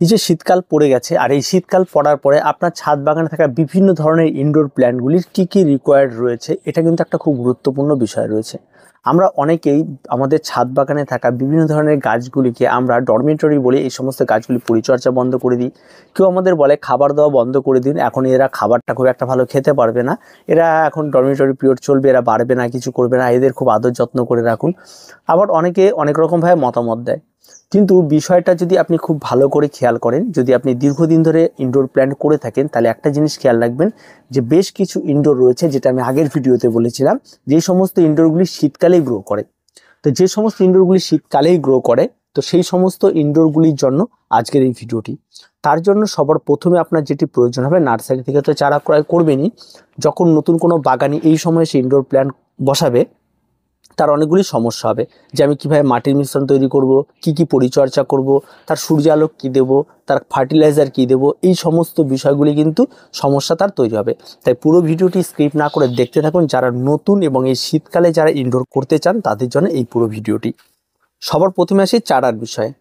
এই যে শীতকাল পড়ে গেছে আর এই শীতকাল পড়ার পরে আপনার ছাদ বাগানে থাকা বিভিন্ন ধরনের ইনডোর প্ল্যান্টগুলির কি কি রিকোয়ার্ড রয়েছে এটা কিন্তু একটা খুব গুরুত্বপূর্ণ বিষয় রয়েছে। আমরা অনেকেই আমাদের ছাদ বাগানে থাকা বিভিন্ন ধরনের গাছগুলিকে আমরা ডরমেটরি বলে এই সমস্ত গাছগুলি পরিচর্যা বন্ধ করে দিই। কেউ আমাদের বলে খাবার দেওয়া বন্ধ করে দিন, এখন এরা খাবারটা খুব একটা ভালো খেতে পারবে না, এরা এখন ডরমেটরি পিরিয়ড চলবে, এরা বাড়বে না, কিছু করবে না, এদের খুব আদর যত্ন করে রাখুন। আবার অনেকে অনেক রকমভাবে মতামত দেয়, কিন্তু বিষয়টা যদি আপনি খুব ভালো করে খেয়াল করেন, যদি আপনি দীর্ঘদিন ধরে ইনডোর প্ল্যান্ট করে থাকেন, তাহলে একটা জিনিস খেয়াল রাখবেন যে বেশ কিছু ইনডোর রয়েছে, যেটা আমি আগের ভিডিওতে বলেছিলাম, যে সমস্ত ইনডোরগুলি শীতকালেই গ্রো করে। তো যে সমস্ত ইনডোরগুলি শীতকালেই গ্রো করে, তো সেই সমস্ত ইনডোরগুলির জন্য আজকের এই ভিডিওটি। তার জন্য সবার প্রথমে আপনার যেটি প্রয়োজন হবে, নার্সারি থেকে তো চারা ক্রয় করবেনই। যখন নতুন কোনো বাগানে এই সময় সে ইনডোর প্ল্যান্ট বসাবে, তার অনেকগুলি সমস্যা হবে, যে আমি কীভাবে মাটির মিশ্রণ তৈরি করব, কি কি পরিচর্যা করব, তার সূর্যালোক কী দেবো, তার ফার্টিলাইজার কী দেবো, এই সমস্ত বিষয়গুলি কিন্তু সমস্যা তার তৈরি হবে। তাই পুরো ভিডিওটি স্কিপ না করে দেখতে থাকুন, যারা নতুন এবং এই শীতকালে যারা ইনডোর করতে চান তাদের জন্য এই পুরো ভিডিওটি। সবার প্রথমে আসি চারার বিষয়ে।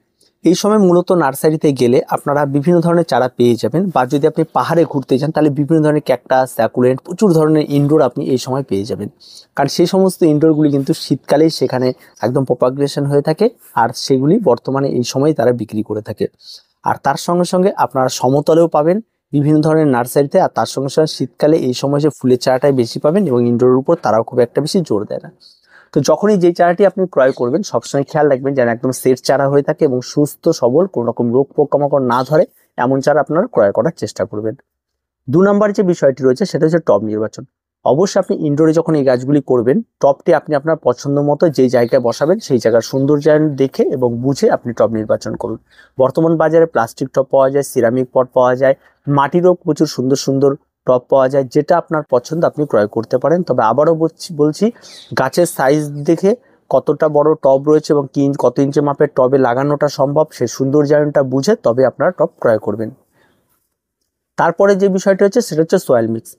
এই সময় মূলত নার্সারিতে গেলে আপনারা বিভিন্ন ধরনের চারা পেয়ে যাবেন, বা যদি আপনি পাহাড়ে ঘুরতে যান তাহলে বিভিন্ন ধরনের ক্যাকটাস, স্যাকুলেন্ট, প্রচুর ধরনের ইনডোর আপনি এই সময় পেয়ে যাবেন। কারণ সেই সমস্ত ইনডোরগুলি কিন্তু শীতকালেই সেখানে একদম প্রপাগ্রেশন হয়ে থাকে, আর সেগুলি বর্তমানে এই সময় তারা বিক্রি করে থাকে। আর তার সঙ্গে সঙ্গে আপনারা সমতলেও পাবেন বিভিন্ন ধরনের নার্সারিতে, আর তার সঙ্গে সঙ্গে শীতকালে এই সময় যে ফুলের চারাটাই বেশি পাবেন, এবং ইনডোরের উপর তারাও খুব একটা বেশি জোর দেয় না। তো যখনই যে চারাটি আপনি ক্রয় করবেন, সবসময় খেয়াল রাখবেন যেন একদম সেট চারা হয়ে থাকে এবং সুস্থ সবল, কোনো রকম রোগ পোকামাকড় না ধরে এমন চারা আপনারা ক্রয় করার চেষ্টা করবেন। 2 নম্বর যে বিষয়টি রয়েছে সেটা হচ্ছে টব নির্বাচন। অবশ্যই আপনি ইনডোরে যখন এই গাছগুলি করবেন, টবটি আপনি আপনার পছন্দ মতো যেই জায়গায় বসাবেন সেই জায়গার সৌন্দর্যায়ন দেখে এবং বুঝে আপনি টব নির্বাচন করুন। বর্তমান বাজারে প্লাস্টিক টব পাওয়া যায়, সিরামিক পট পাওয়া যায়, মাটিরও প্রচুর সুন্দর সুন্দর টব পাওয়া যায়, যেটা আপনার পছন্দ আপনি ক্রয় করতে পারেন। তবে আবারও বলছি গাছের সাইজ দেখে কতটা বড় টব রয়েছে এবং কত ইঞ্চি মাপের টবে লাগানোটা সম্ভব, সেই সৌন্দর্যায়নটা বুঝে তবে আপনারা টব ক্রয় করবেন। তারপরে যে বিষয়টা হচ্ছে সেটা হচ্ছে সয়েল মিক্স।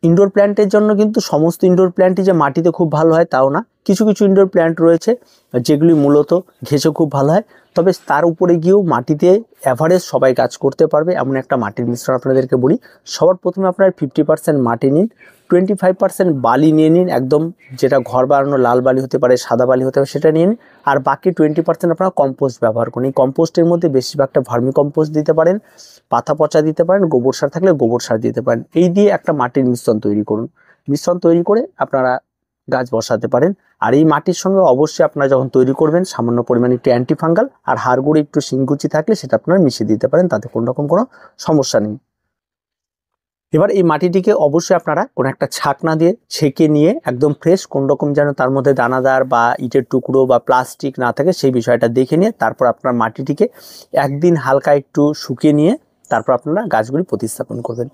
ইনডোর প্ল্যান্টের জন্য কিন্তু সমস্ত ইনডোর প্ল্যান্টই যে মাটিতে খুব ভালো হয় তাও না, কিছু কিছু ইনডোর প্ল্যান্ট রয়েছে যেগুলি মূলত ঘেঁষে খুব ভালো হয়। তবে তার উপরে গিয়েও মাটিতে অ্যাভারেজ সবাই কাজ করতে পারবে এমন একটা মাটির মিশ্রণ আপনাদেরকে বলি। সবার প্রথমে আপনার 50% মাটি নিন, 25% বালি নিয়ে নিন, একদম যেটা ঘর বানানো লাল বালি হতে পারে, সাদা বালি হতে পারে, সেটা নিয়ে নিন। আর বাকি 20% আপনারা কম্পোস্ট ব্যবহার করুন। এই কম্পোস্টের মধ্যে বেশিরভাগটা ভার্মি কম্পোস্ট দিতে পারেন, পাতা পচা দিতে পারেন, গোবর সার থাকলে গোবর সার দিতে পারেন। এই দিয়ে একটা মাটির মিশ্রণ তৈরি করুন। মিশ্রণ তৈরি করে আপনারা গাছ বসাতে পারেন। আর এই মাটির সঙ্গে অবশ্যই আপনারা যখন তৈরি করবেন সামান্য পরিমাণে একটু অ্যান্টিফাঙ্গাল আর হাড় গুঁড়ো একটু শিংকুচি থাকলে সেটা আপনারা মিশিয়ে দিতে পারেন, তাতে কোনো রকম কোনো সমস্যা নেই। এবার এই মাটিটিকে অবশ্যই আপনারা কোনো একটা ছাকনা দিয়ে ছেঁকে নিয়ে একদম ফ্রেশ, কোন রকম যেন তার মধ্যে দানাদার বা ইটের টুকরো বা প্লাস্টিক না থাকে সেই বিষয়টা দেখে নিয়ে তারপর আপনার মাটিটিকে একদিন হালকা একটু শুকিয়ে নিয়ে তারপর আপনারা গাছগুলি প্রতিস্থাপন করবেন।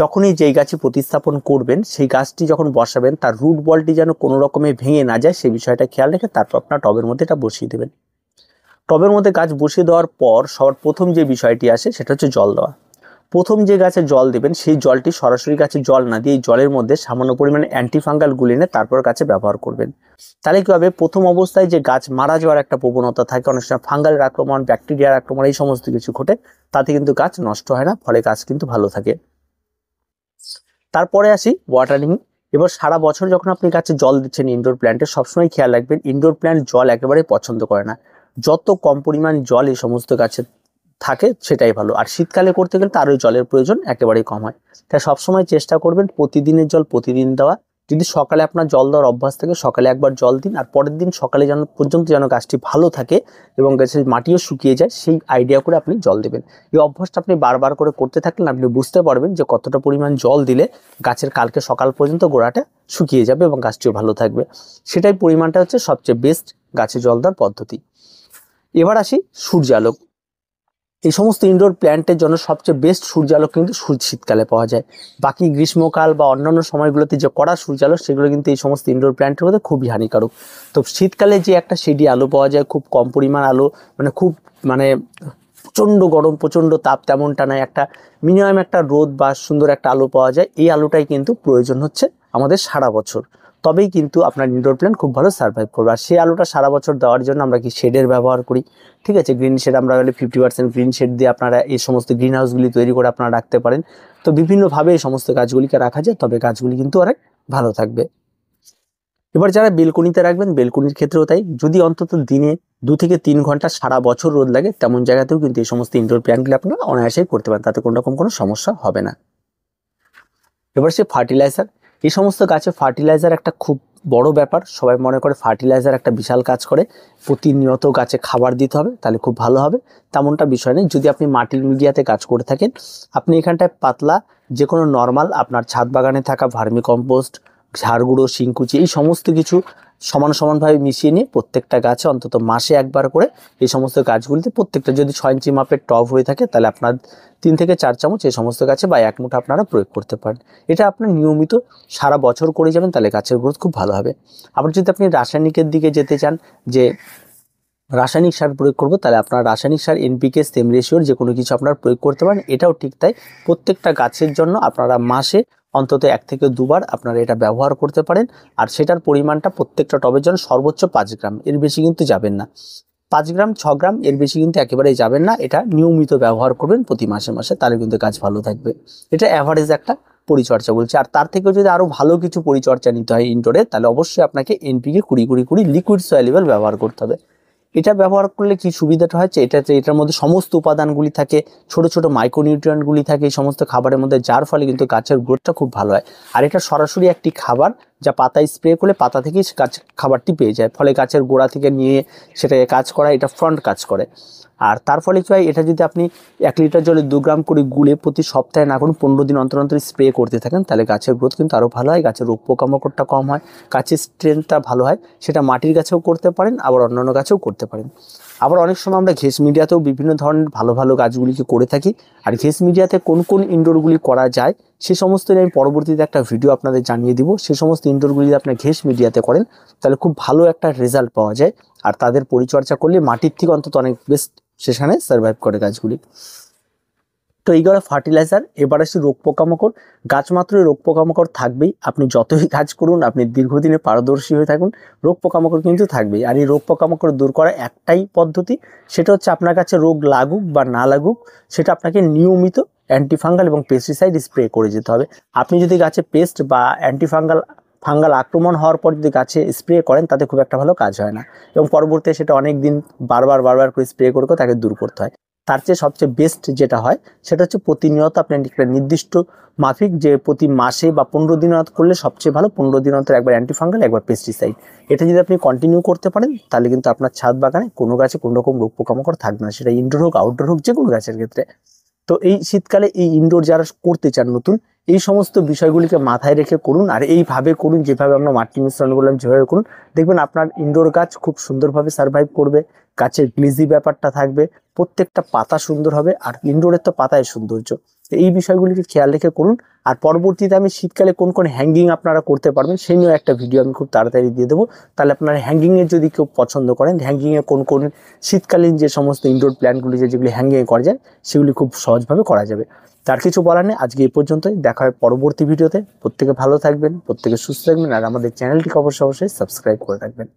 যখনই যেই গাছে প্রতিস্থাপন করবেন সেই গাছটি যখন বসাবেন তার রুট বলটি যেন কোনো রকমে ভেঙে না যায় সেই বিষয়টা খেয়াল রেখে তারপর আপনার টবের মধ্যে এটা বসিয়ে দেবেন। টবের মধ্যে গাছ বসিয়ে দেওয়ার পর সবার প্রথম যে বিষয়টি আসে সেটা হচ্ছে জল দেওয়া। প্রথম যে গাছে জল দেবেন সেই জলটি সরাসরি গাছে জল না দিয়ে জলের মধ্যে সামান্য পরিমাণে অ্যান্টিফাঙ্গাল গুলে এনে তারপর গাছে ব্যবহার করবেন। তাহলে কী হবে, প্রথম অবস্থায় যে গাছ মারা যাওয়ার একটা প্রবণতা থাকে, অনেক সময় ফাঙ্গালের আক্রমণ, ব্যাকটেরিয়ার আক্রমণ, এই সমস্ত কিছু ঘটে, তাতে কিন্তু গাছ নষ্ট হয় না, ফলে গাছ কিন্তু ভালো থাকে। তারপরে আসি ওয়াটারিং। এবার সারা বছর যখন আপনি গাছে জল দিচ্ছেন ইনডোর প্ল্যান্টে, সবসময় খেয়াল রাখবেন ইনডোর প্ল্যান্ট জল একেবারেই পছন্দ করে না। যত কম পরিমাণ জল এই সমস্ত গাছে থাকে সেটাই ভালো। আর শীতকালে করতে গেলে তার ওই জলের প্রয়োজন একেবারেই কম হয়। তাই সবসময় চেষ্টা করবেন প্রতিদিনের জল প্রতিদিন দেওয়া। যদি সকালে আপনার জল দেওয়ার অভ্যাস থাকে সকালে একবার জল দিন, আর পরের দিন সকালে যেন পর্যন্ত যেন গাছটি ভালো থাকে এবং গাছের মাটিও শুকিয়ে যায় সেই আইডিয়া করে আপনি জল দেবেন। এই অভ্যাসটা আপনি বারবার করে করতে থাকলে আপনি বুঝতে পারবেন যে কতটা পরিমাণ জল দিলে গাছের কালকে সকাল পর্যন্ত গোড়াটা শুকিয়ে যাবে এবং গাছটিও ভালো থাকবে। সেটাই পরিমাণটা হচ্ছে সবচেয়ে বেস্ট গাছে জল দেওয়ার পদ্ধতি। এবার আসি সূর্যালোক। এই সমস্ত ইনডোর প্ল্যান্টের জন্য সবচেয়ে বেস্ট সূর্যালোক কিন্তু শীতকালে পাওয়া যায়। বাকি গ্রীষ্মকাল বা অন্যান্য সময়গুলোতে যে কড়া সূর্যালোক সেগুলো কিন্তু এই সমস্ত ইনডোর প্ল্যান্টের মধ্যে খুবই হানিকারক। তো শীতকালে যে একটা শেডি আলো পাওয়া যায়, খুব কম পরিমাণ আলো, খুব প্রচণ্ড গরম প্রচণ্ড তাপ তেমনটা নয়, একটা মিনিমাম একটা রোদ বা সুন্দর একটা আলো পাওয়া যায়। এই আলোটাই কিন্তু প্রয়োজন হচ্ছে আমাদের সারা বছর। তবেই কিন্তু আপনার ইনডোর প্ল্যান্ট খুব ভালো সার্ভাইভ করবে। আর সেই আলোটা সারা বছর দেওয়ার জন্য আমরা কি শেডের ব্যবহার করি, ঠিক আছে। গ্রিন শেড আমরা 50% গ্রিন শেড দিয়ে আপনারা এই সমস্ত গ্রিন হাউসগুলি তৈরি করে আপনারা রাখতে পারেন। তো বিভিন্নভাবে এই সমস্ত গাছগুলিকে রাখা যায়, তবে গাছগুলি কিন্তু অনেক ভালো থাকবে। এবার যারা বেলকনিতে রাখবেন, বেলকনির ক্ষেত্রেও তাই। যদি অন্তত দিনে 2 থেকে 3 ঘন্টা সারা বছর রোদ লাগে, তেমন জায়গাতেও কিন্তু এই সমস্ত ইনডোর প্ল্যান্টগুলি আপনারা অনায়াসেই করতে পারেন, তাতে কোনো রকম কোনো সমস্যা হবে না। এবার সে ফার্টিলাইজার, এই সমস্ত গাছে ফার্টিলাইজার একটা খুব বড় ব্যাপার। সবাই মনে করে ফার্টিলাইজার একটা বিশাল কাজ করে, প্রতিনিয়ত গাছে খাবার দিতে হবে তাহলে খুব ভালো হবে, তেমনটা বিষয় নেই। যদি আপনি মাটির মিডিয়াতে কাজ করে থাকেন, আপনি এখানটায় পাতলা যে কোনো নর্মাল আপনার ছাদ বাগানে থাকা ভার্মি কম্পোস্ট, ঝাড় গুঁড়ো, শিংকুচি, এই সমস্ত কিছু সমানভাবে মিশিয়ে নিয়ে প্রত্যেকটা গাছে অন্তত মাসে একবার করে এই সমস্ত গাছগুলিতে, প্রত্যেকটা যদি 6 ইঞ্চি মাপের টব হয়ে থাকে তাহলে আপনার 3 থেকে 4 চামচ এই সমস্ত গাছে বা 1 মুঠো আপনারা প্রয়োগ করতে পারেন। এটা আপনার নিয়মিত সারা বছর করে যাবেন, তাহলে গাছের গ্রোথ খুব ভালো হবে। আবার যদি আপনি রাসায়নিকের দিকে যেতে চান, যে রাসায়নিক সার প্রয়োগ করবো, তাহলে আপনার রাসায়নিক সার NPK সেম রেশিওর যে কোনো কিছু আপনারা প্রয়োগ করতে পারেন। এটাও ঠিক তাই, প্রত্যেকটা গাছের জন্য আপনারা মাসে অন্তত 1 থেকে 2 বার আপনারা এটা ব্যবহার করতে পারেন। আর সেটার পরিমাণটা প্রত্যেকটা টবের জন্য সর্বোচ্চ 5 গ্রাম, এর বেশি কিন্তু যাবেন না। 5 গ্রাম 6 গ্রাম এর বেশি কিন্তু একেবারেই যাবেন না। এটা নিয়মিত ব্যবহার করবেন প্রতি মাসে মাসে, তাহলে কিন্তু গাছ ভালো থাকবে। এটা অ্যাভারেজ একটা পরিচর্যা বলছে। আর তার থেকেও যদি আরও ভালো কিছু পরিচর্যা নিতে হয় ইনডোরে, তাহলে অবশ্যই আপনাকে NPK 20-20-20 লিকুইড সয়েলেবল ব্যবহার করতে হবে। এটা ব্যবহার করলে কি সুবিধাটা হচ্ছে, এটার মধ্যে সমস্ত উপাদানগুলি থাকে, ছোট ছোট মাইক্রোনিউট্রিয়েন্টগুলি থাকে এই সমস্ত খাবারের মধ্যে, যার ফলে কিন্তু গাছের গ্রোথটা খুব ভালো হয়। আর এটা সরাসরি একটি খাবার, যা পাতায় স্প্রে করলে পাতা থেকেই গাছ খাবারটি পেয়ে যায়, ফলে গাছের গোড়া থেকে নিয়ে সেটাকে কাজ করা, এটা ফ্রন্ট কাজ করে। আর তার ফলে কি হয়, এটা যদি আপনি 1 লিটার জলে 2 গ্রাম করে গুলে প্রতি সপ্তাহে না করুন, 15 দিন অন্তর অন্তর স্প্রে করতে থাকেন, তাহলে গাছের গ্রোথ কিন্তু আরও ভালো হয়, গাছের রোগ পোকামাকড়টা কম হয়, গাছের স্ট্রেংথটা ভালো হয়। সেটা মাটির গাছেও করতে পারেন, আবার অন্যান্য গাছেও করতে পারেন। আবার অনেক সময় আমরা ঘেস মিডিয়াতেও বিভিন্ন ধরনের ভালো ভালো গাছগুলিকে করে থাকি। আর ঘেস মিডিয়াতে কোন কোন ইনডোরগুলি করা যায় সে সমস্ত নিয়ে আমি পরবর্তীতে একটা ভিডিও আপনাদের জানিয়ে দিব। সে সমস্ত ইনডোরগুলি যদি আপনার ঘেস মিডিয়াতে করেন, তাহলে খুব ভালো একটা রেজাল্ট পাওয়া যায়। আর তাদের পরিচর্যা করলে মাটির থেকে অন্তত অনেক বেস্ট সেখানে সার্ভাইভ করে গাছগুলি। তো এই গেল ফার্টিলাইজার। এবার আসি রোগ পোকামাকড়। গাছ মাত্রই রোগ পোকামাকড় থাকবেই, আপনি যতই কাজ করুন, আপনি দীর্ঘদিনে পারদর্শী হয়ে থাকুন, রোগ পোকামাকড় কিন্তু থাকবেই। আর এই রোগ পোকামাকড় দূর করার একটাই পদ্ধতি, সেটা হচ্ছে আপনার কাছে রোগ লাগুক বা না লাগুক, সেটা আপনাকে নিয়মিত অ্যান্টিফাঙ্গাল এবং পেস্টিসাইড স্প্রে করে যেতে হবে। আপনি যদি গাছে পেস্ট বা ফাঙ্গাল আক্রমণ হওয়ার পর যদি গাছে স্প্রে করেন, তাতে খুব একটা ভালো কাজ হয় না, এবং পরবর্তীতে সেটা অনেক দিন বারবার করে স্প্রে করে তাকে দূর করতে হয়। তার চেয়ে সবচেয়ে বেস্ট যেটা হয়, সেটা হচ্ছে প্রতিনিয়ত আপনি একটা নির্দিষ্ট মাফিক, যে প্রতি মাসে বা 15 দিন করলে সবচেয়ে ভালো, 15 দিন অন্তর একবার অ্যান্টিফাঙ্গাল, একবার পেস্টিসাইড। এটা যদি আপনি কন্টিনিউ করতে পারেন, তাহলে কিন্তু আপনার ছাদ বাগানে কোনো গাছে কোনো রকম রোগ পোকামাকড় থাকবে না, সেটা ইনডোর হোক আউটডোর হোক, যে কোনো গাছের ক্ষেত্রে। তো এই শীতকালে এই ইনডোর যারা করতে চান নতুন, এই সমস্ত বিষয়গুলিকে মাথায় রেখে করুন, আর এইভাবে করুন যেভাবে আমরা মাটি মিশ্রণ বললাম, যেভাবে করুন, দেখবেন আপনার ইনডোর গাছ খুব সুন্দরভাবে সার্ভাইভ করবে। গাছের গ্লিজি ব্যাপারটা থাকবে, প্রত্যেকটা পাতা সুন্দর হবে, আর ইনডোরের তো পাতায় সৌন্দর্য। এই বিষয়গুলিকে খেয়াল রেখে করুন। আর পরবর্তীতে আমি শীতকালে কোন কোন হ্যাঙ্গিং আপনারা করতে পারবেন সেই নিয়েও একটা ভিডিও আমি খুব তাড়াতাড়ি দিয়ে দেবো। তাহলে আপনারা হ্যাঙ্গিংয়ের যদি কেউ পছন্দ করেন, হ্যাঙ্গিংয়ে কোন কোন শীতকালীন যে সমস্ত ইনডোর প্ল্যান্টগুলি যেগুলি হ্যাঙ্গিংয়ে করা যায়, সেগুলি খুব সহজভাবে করা যাবে। তার কিছু বলার নেই, আজকে এই পর্যন্তই। দেখা হয় পরবর্তী ভিডিওতে। প্রত্যেকে ভালো থাকবেন, প্রত্যেকে সুস্থ থাকবেন, আর আমাদের চ্যানেলটিকে অবশ্যই সাবস্ক্রাইব করে রাখবেন।